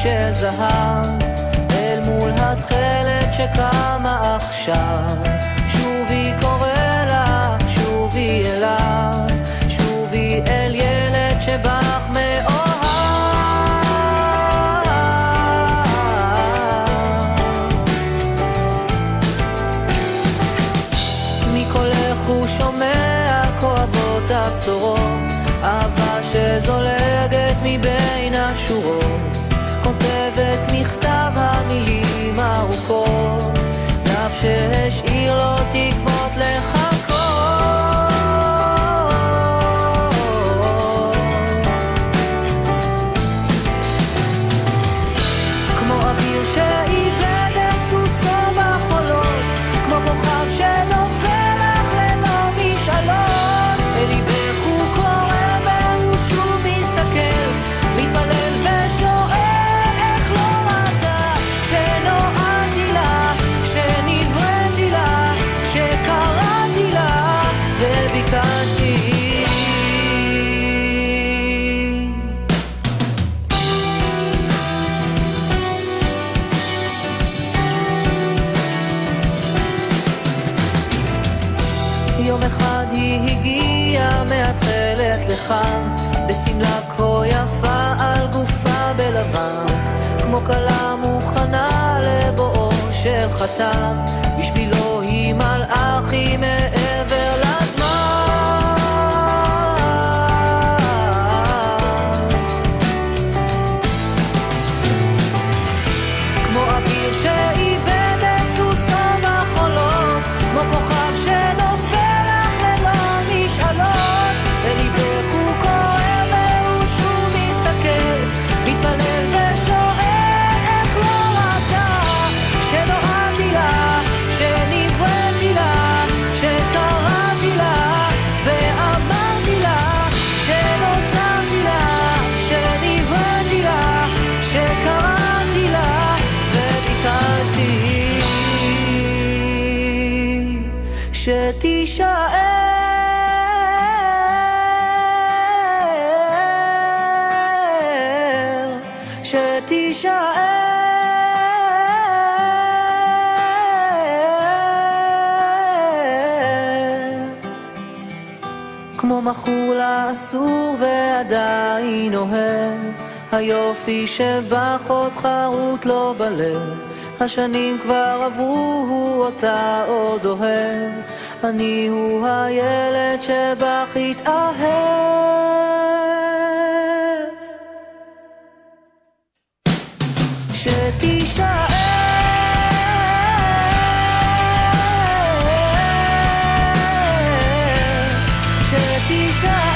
של זהב אל מול התכלת שקמה עכשיו. שובי קורא לך, שובי אליו, שובי אל ילד שבך מאוהב. מקולך הוא שומע כואבות הבשורות, אהבה שזולגת מבין השורות, כותבת מכתב המילים ארוכות, דף שהשאיר לו תקוות לחכות. כמו אוויר שאיבד את סוסו בחולות, כמו כוכב שנופל לך ללא משאלות, אל ליבך הוא קורא והוא שוב מסתכל, מתפלל ושואל איך לא ראתה שנועדתי לה, שנבראתי לה, שקראתי לה וביקשתי. יום אחד היא הגיעה מהתחלת לך, בסמלה כה יפה על גופה בלבן, כמו כלה מוכנה לבואו של חתן, בשבילו היא מלאך, היא מעבר לזמן. כמו אביר שאיבד את סוסו בחולות, כמו כוכב שנופל לך ללא משאלות, וליבך הוא קורא והוא שוב מסתכל, מתפלל ושואל איך לא ראתה שנועדתי לה, שנבראתי לה, שקראתי לה ואמרתי לה, שנוצרתי לה, שנבראתי לה, שקראתי לה וביקשתי שתישאר, שתישאר. כמו מחול אסור ועדיין אוהב, היופי שבך עוד חרוט לו בלב, השנים כבר עברו, הוא אותה עוד אוהב, אני הוא הילד שבך התאהב. שתישאר, שתישאר.